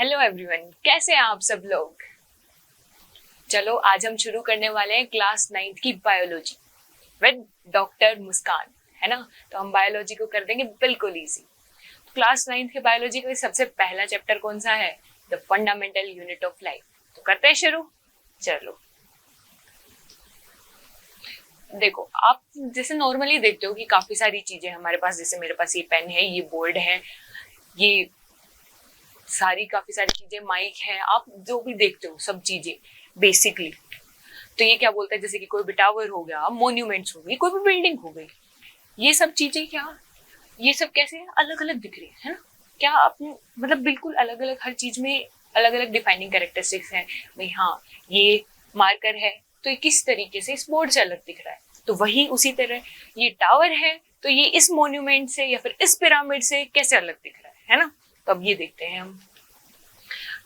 Hello everyone, कैसे हैं आप सब लोग। चलो आज हम शुरू करने वाले हैं क्लास 9th की बायोलॉजी विद डॉक्टर मुस्कान, है ना। तो हम बायोलॉजी को कर देंगे बिल्कुल इजी। क्लास 9th की बायोलॉजी का सबसे पहला चैप्टर कौन सा है? The fundamental unit of life. तो करते हैं शुरू। चलो देखो, आप जैसे नॉर्मली देखते हो कि काफी सारी चीजें हमारे पास, जैसे मेरे पास ये पेन है, ये बोर्ड है, ये काफी सारी चीजें, माइक है, आप जो भी देखते हो सब चीजें बेसिकली। तो ये क्या बोलता है, जैसे कि कोई भी टावर हो गया, मोन्यूमेंट्स हो गई, कोई भी बिल्डिंग हो गई, ये सब चीजें क्या, ये सब कैसे अलग अलग दिख रही है ना। क्या आप मतलब बिल्कुल अलग अलग, हर चीज में अलग अलग डिफाइनिंग कैरेक्टरिस्टिक्स है भाई। हाँ, ये मार्कर है तो ये किस तरीके से इस बोर्ड से अलग दिख रहा है, तो वही उसी तरह ये टावर है तो ये इस मोन्यूमेंट से या फिर इस पिरामिड से कैसे अलग दिख रहा है ना। तो अब ये देखते हैं हम।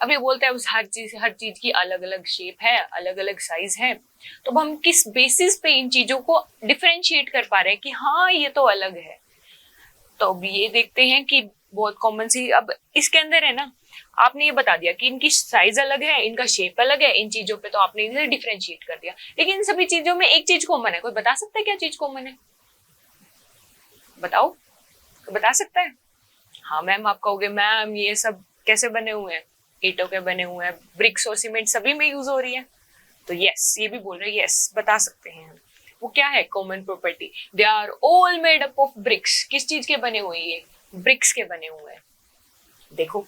अब ये बोलते हैं हर चीज की अलग अलग शेप है, अलग अलग साइज है, तो अब हम किस बेसिस पे इन चीजों को डिफरेंशिएट कर पा रहे हैं कि हाँ ये तो अलग है। तो अब ये देखते हैं कि बहुत कॉमन सी, अब इसके अंदर है ना, आपने ये बता दिया कि इनकी साइज अलग है, इनका शेप अलग है, इन चीजों पे तो आपने इन्हें डिफरेंशिएट कर दिया, लेकिन इन सभी चीजों में एक चीज कॉमन है। कोई बता सकता है क्या चीज कॉमन है? बताओ, तो बता सकता है? हाँ मैम, आप कहोगे मैम ये सब कैसे बने हुए हैं, ईंटों के बने हुए हैं, ब्रिक्स और सीमेंट सभी में यूज हो रही है। तो यस, ये भी बोल रहे हैं, यस बता सकते हैं हम। वो क्या है common property? They are all made up of bricks. किस चीज के बने हुए? ये ब्रिक्स के बने हुए हैं। देखो,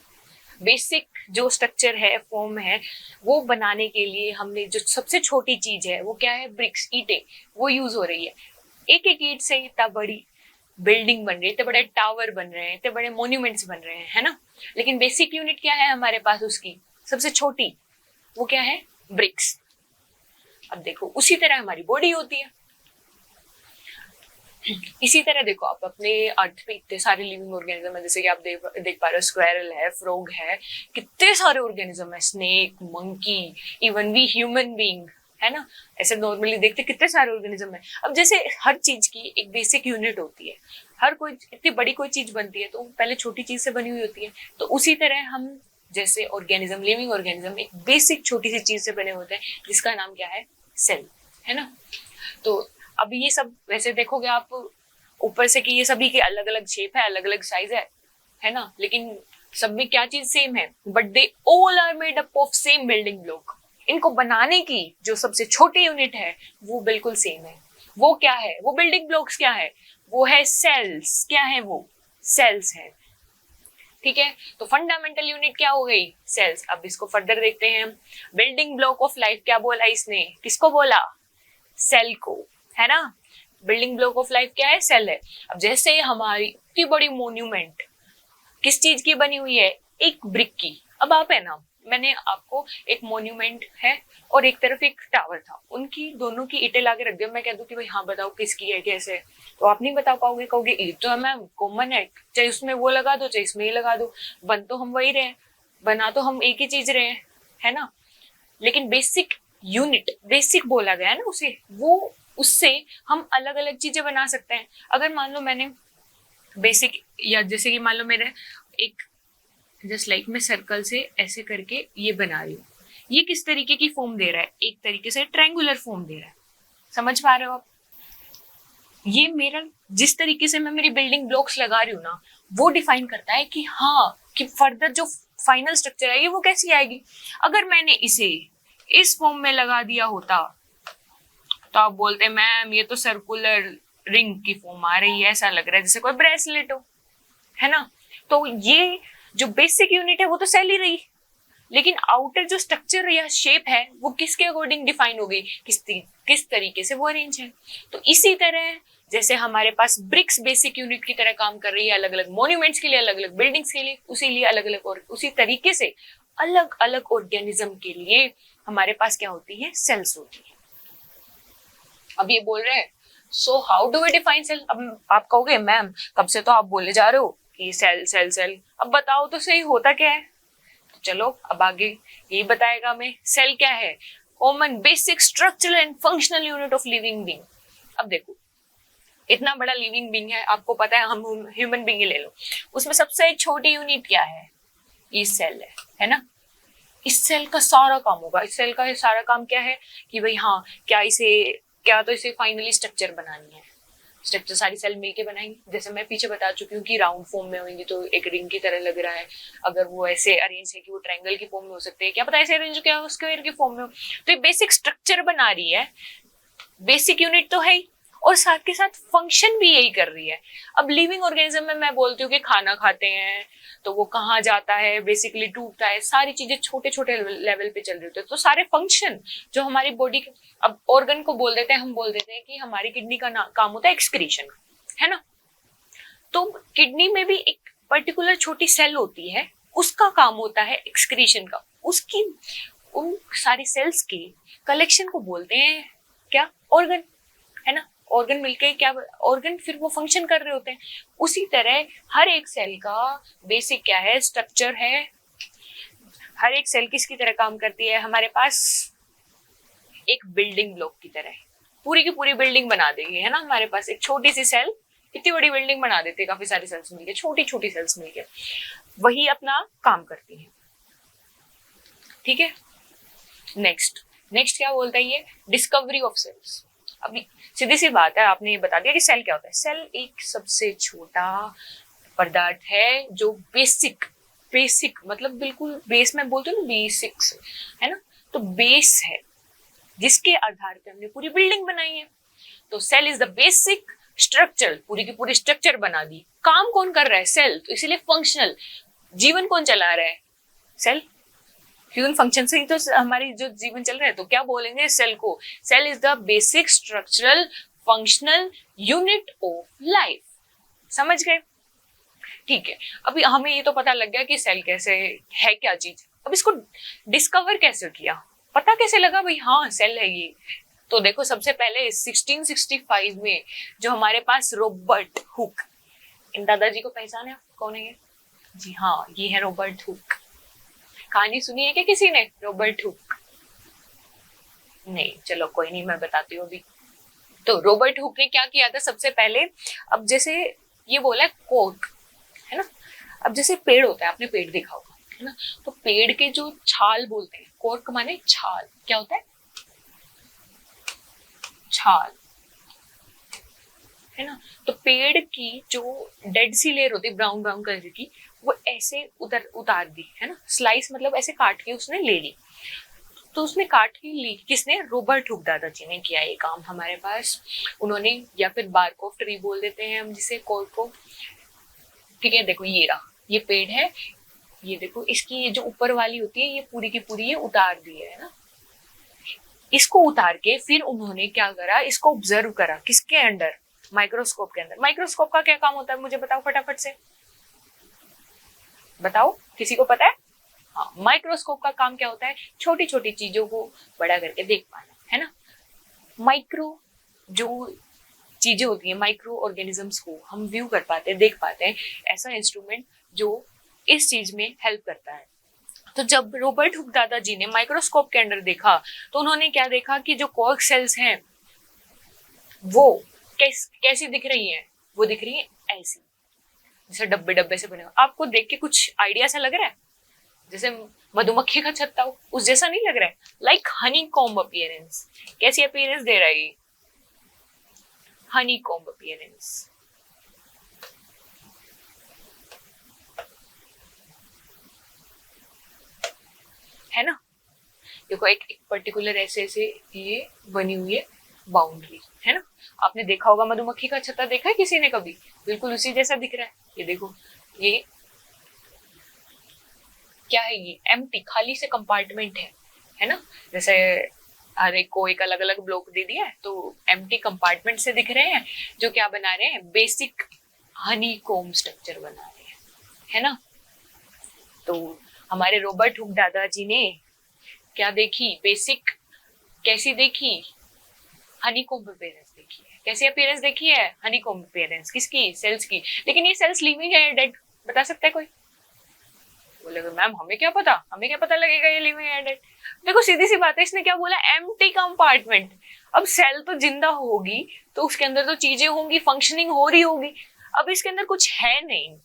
बेसिक जो स्ट्रक्चर है, फॉर्म है, वो बनाने के लिए हमने जो सबसे छोटी चीज है वो क्या है? ब्रिक्स, ईंटें, वो यूज हो रही है। एक एक ईंट से इतना बड़ी बिल्डिंग बन रही है, इतने बड़े टावर बन रहे हैं, इतने बड़े मॉन्यूमेंट्स बन रहे हैं, है ना। लेकिन बेसिक यूनिट क्या है हमारे पास उसकी? सबसे छोटी, वो क्या है? ब्रिक्स। अब देखो, उसी तरह हमारी बॉडी होती है। इसी तरह देखो, आप अपने अर्थ पे इतने सारे लिविंग ऑर्गेनिज्म है, जैसे कि आप देख पा रहे हो, स्क्वायरल है, फ्रॉग है, कितने सारे ऑर्गेनिज्म है, snake, monkey, even we human being, है ना। ऐसे नॉर्मली देखते कितने सारे ऑर्गेनिज्म है। अब जैसे हर चीज की एक बेसिक यूनिट होती है, हर कोई इतनी बड़ी कोई चीज बनती है तो पहले छोटी चीज से बनी हुई होती है। तो उसी तरह हम जैसे ऑर्गेनिज्म, लिविंग ऑर्गेनिज्म एक बेसिक छोटी सी चीज से बने होते हैं, जिसका नाम क्या है? सेल, है ना। तो अब ये सब वैसे देखोगे आप ऊपर से कि ये सभी के अलग अलग शेप है, अलग अलग साइज है ना, लेकिन सब में क्या चीज सेम है? But they all are made up of same building block. इनको बनाने की जो सबसे छोटी यूनिट है वो बिल्कुल सेम है। वो क्या है? वो बिल्डिंग ब्लॉक्स क्या है? वो है सेल्स। क्या है वो? सेल्स है। ठीक है, तो फंडामेंटल यूनिट क्या हो गई? सेल्स। अब इसको फर्दर देखते हैं। बिल्डिंग ब्लॉक ऑफ लाइफ क्या बोला इसने? किसको बोला? सेल को, है ना। बिल्डिंग ब्लॉक ऑफ लाइफ क्या है? सेल है। अब जैसे हमारी इतनी बड़ी मोन्यूमेंट किस चीज की बनी हुई है? एक ब्रिक की। अब आप है ना, मैंने आपको एक मोन्यूमेंट है और एक तरफ एक टावर था, उनकी दोनों की ईंटें लाके रख दिया, मैं कह दूं कि भाई हाँ बताओ किसकी है, कैसे, तो आप नहीं बता पाओगे, कहोगे ईंट तो है मैम, कॉमन है, चाहे उसमें वो लगा दो चाहे इसमें ही लगा दो, बन तो हम वही रहे, बना तो हम एक ही चीज रहे, है ना। लेकिन बेसिक यूनिट, बेसिक बोला गया है ना उसे, वो उससे हम अलग अलग चीजें बना सकते हैं। अगर मान लो मैंने बेसिक, या जैसे कि मान लो मेरे एक, जस्ट लाइक मैं सर्कल से ऐसे करके ये बना रही हूँ, ये किस तरीके की फॉर्म दे रहा है? एक तरीके से ट्रायंगुलर फॉर्म दे रहा है। समझ पा रहे हो आप? ये मेरा, जिस तरीके से मैं मेरी बिल्डिंग ब्लॉक्स लगा रही हूँ ना, वो डिफाइन करता है कि हाँ, कि फर्दर जो फाइनल स्ट्रक्चर आएगी वो कैसी आएगी। अगर मैंने इसे इस फॉर्म में लगा दिया होता तो आप बोलते मैम ये तो सर्कुलर रिंग की फॉर्म आ रही है, ऐसा लग रहा है जैसे कोई ब्रेसलेट हो, है ना। तो ये जो बेसिक यूनिट है वो तो सेल ही रही, लेकिन आउटर जो स्ट्रक्चर या शेप है वो किसके अकॉर्डिंग डिफाइन हो गई? किस तरीके से वो अरेंज है। तो इसी तरह जैसे हमारे पास ब्रिक्स बेसिक यूनिट की तरह काम कर रही है, अलग अलग मॉन्यूमेंट्स के लिए, अलग अलग बिल्डिंग्स के लिए, उसी लिए अलग अलग, और उसी तरीके से अलग अलग ऑर्गेनिज्म के लिए हमारे पास क्या होती है? सेल्स होती है। अब ये बोल रहे हैं so how do we define cell. अब आप कहोगे मैम कब से तो आप बोले जा रहे हो कि सेल सेल सेल, अब बताओ तो सही होता क्या है। तो चलो अब आगे यही बताएगा हमें। सेल क्या है? Common basic structural and functional unit of living being. अब देखो, इतना बड़ा लिविंग बीइंग है, आपको पता है, हम ह्यूमन बीइंग ले लो, उसमें सबसे छोटी यूनिट क्या है? ये सेल है ना। इस सेल का सारा काम होगा। इस सेल का सारा काम क्या है कि भाई हाँ, क्या तो इसे फाइनली स्ट्रक्चर बनानी है। स्ट्रक्चर सारी सेल मिलके बनाएंगे। जैसे मैं पीछे बता चुकी हूँ कि राउंड फॉर्म में होंगी तो एक रिंग की तरह लग रहा है। अगर वो ऐसे अरेंज है कि वो ट्रायंगल की फॉर्म में हो सकते हैं, क्या पता ऐसे अरेंज क्या स्क्वायर की फॉर्म में हो। तो ये बेसिक स्ट्रक्चर बना रही है, बेसिक यूनिट तो है ही, और साथ के साथ फंक्शन भी यही कर रही है। अब लिविंग ऑर्गेनिज्म में मैं बोलती हूँ कि खाना खाते हैं तो वो कहाँ जाता है, बेसिकली टूटता है, सारी चीजें छोटे छोटे लेवल पे चल रही होती है। तो सारे फंक्शन जो हमारी बॉडी के, अब ऑर्गन को बोल देते हैं, हम बोल देते हैं कि हमारी किडनी का काम होता है एक्सक्रीशन, है ना। तो किडनी में भी एक पर्टिकुलर छोटी सेल होती है, उसका काम होता है एक्सक्रीशन का। उसकी उन सारी सेल्स के कलेक्शन को बोलते हैं क्या, ऑर्गन, है ना। ऑर्गन मिलके क्या, ऑर्गन फिर वो फंक्शन कर रहे होते हैं। उसी तरह हर एक सेल का बेसिक क्या है, स्ट्रक्चर है। हर एक सेल किसकी तरह काम करती है, हमारे पास एक बिल्डिंग ब्लॉक की तरह पूरी की पूरी बिल्डिंग बना देगी, है ना। हमारे पास एक छोटी सी सेल इतनी बड़ी बिल्डिंग बना देती है, काफी सारी सेल्स मिलके, छोटी छोटी सेल्स मिलके वही अपना काम करती है, ठीक है। नेक्स्ट क्या बोलता है ये, डिस्कवरी ऑफ सेल्स। अभी सीधी सी बात है, आपने ये बता दिया कि सेल क्या होता है। सेल एक सबसे छोटा पदार्थ है जो बेसिक मतलब बिल्कुल बेस में बोलते हैं ना, बेसिक्स, है ना। तो बेस है जिसके आधार पे हमने पूरी बिल्डिंग बनाई है। तो cell is the basic structure, पूरी की पूरी स्ट्रक्चर बना दी। काम कौन कर रहा है, सेल, तो इसीलिए फंक्शनल। जीवन कौन चला रहा है, सेल। ह्यूमन फंक्शन से ही तो हमारी जो जीवन चल रहा है। तो क्या बोलेंगे सेल को, cell is the basic structural functional unit of life. समझ गए, ठीक है। अभी हमें ये तो पता लग गया कि सेल कैसे है, क्या चीज। अब इसको डिस्कवर कैसे किया, पता कैसे लगा भाई हाँ सेल है ये। तो देखो सबसे पहले 1665 में जो हमारे पास रॉबर्ट हुक, इन दादाजी को पहचाने आप, कौन है ये? जी हाँ, ये है रॉबर्ट हुक। कहानी सुनी है क्या किसी ने, रॉबर्ट हुक? नहीं, चलो कोई नहीं, मैं बताती हूँ अभी। तो रॉबर्ट हुक ने क्या किया था सबसे पहले, अब जैसे ये बोला है कोर्क, है ना। अब जैसे पेड़ होता है, आपने पेड़ देखा होगा, है ना। तो पेड़ के जो छाल बोलते हैं, कोर्क माने छाल, क्या होता है, छाल, है ना। तो पेड़ की जो डेड सी लेयर होती है ब्राउन ब्राउन कलर की, वो ऐसे उतार दी, है ना। स्लाइस मतलब ऐसे काट के उसने ले ली। तो उसने काट के ली किसने, रॉबर्ट हुक दादाजी ने किया ये काम हमारे पास। उन्होंने, या फिर बार्क ऑफ ट्री बोल देते हैं हम जिसे, कोर्क को, ठीक है। देखो ये रहा, ये पेड़ है, ये देखो इसकी ये जो ऊपर वाली होती है ये पूरी की पूरी ये उतार दी है ना। इसको उतार के फिर उन्होंने क्या करा, इसको ऑब्जर्व करा, किसके अंडर, माइक्रोस्कोप के अंदर। माइक्रोस्कोप का क्या काम होता है मुझे बताओ फटाफट से, बताओ, किसी को पता है? हाँ, माइक्रोस्कोप का काम क्या होता है, छोटी छोटी चीजों को बड़ा करके देख पाना, है ना। माइक्रो जो चीजें होती है, माइक्रो ऑर्गेनिजम्स को हम व्यू कर पाते हैं, देख पाते हैं, ऐसा इंस्ट्रूमेंट जो इस चीज में हेल्प करता है। तो जब रॉबर्ट हुक दादाजी ने माइक्रोस्कोप के अंदर देखा तो उन्होंने क्या देखा कि जो कॉर्क सेल्स हैं वो कैसी दिख रही हैं, वो दिख रही है ऐसी, जैसे डब्बे डब्बे से बने हो। आपको देख के कुछ आइडिया सा लग रहा है, जैसे मधुमक्खी का छत्ता हो, उस जैसा नहीं लग रहा है, लाइक हनी कॉम्ब अपीयरेंस। कैसी अपीयरेंस दे रहा है, हनी कॉम्ब अपीयरेंस, है ना। देखो एक पर्टिकुलर ऐसे ऐसे ये बनी हुई है बाउंड्री, है ना। आपने देखा होगा मधुमक्खी का छत्ता, देखा है किसी ने कभी, बिल्कुल उसी जैसा दिख रहा है। ये देखो, ये क्या है, ये एम्प्टी, खाली से कंपार्टमेंट है ना। जैसे हर एक को एक अलग अलग ब्लॉक दे दिया है, तो एम्प्टी कंपार्टमेंट से दिख रहे हैं, जो क्या बना रहे हैं, बेसिक हनी कॉम्ब स्ट्रक्चर बना रहे हैं, है ना। तो हमारे रॉबर्ट हुक दादाजी ने क्या देखी, बेसिक, कैसी देखी, हनी कॉम्ब अपीयरेंस देखी है। कैसी अपीयरेंस देखी है, हनी कॉम्ब अपीयरेंस, किसकी, सेल्स की। लेकिन ये सेल्स लिविंग है या डेड, बता सकता है कोई? बोलेगा मैम हमें क्या पता, हमें क्या पता लगेगा ये लिविंग है डेड। देखो सीधी सी बात है, इसने क्या बोला, एम्प्टी कंपार्टमेंट। अब सेल तो जिंदा होगी तो उसके अंदर तो चीजें होंगी, फंक्शनिंग हो रही होगी। अब इसके अंदर कुछ है नहीं,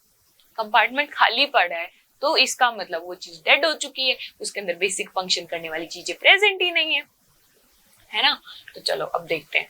कंपार्टमेंट खाली पड़ा है, तो इसका मतलब वो चीज डेड हो चुकी है, उसके अंदर बेसिक फंक्शन करने वाली चीजें प्रेजेंट ही नहीं है ना। तो चलो अब देखते हैं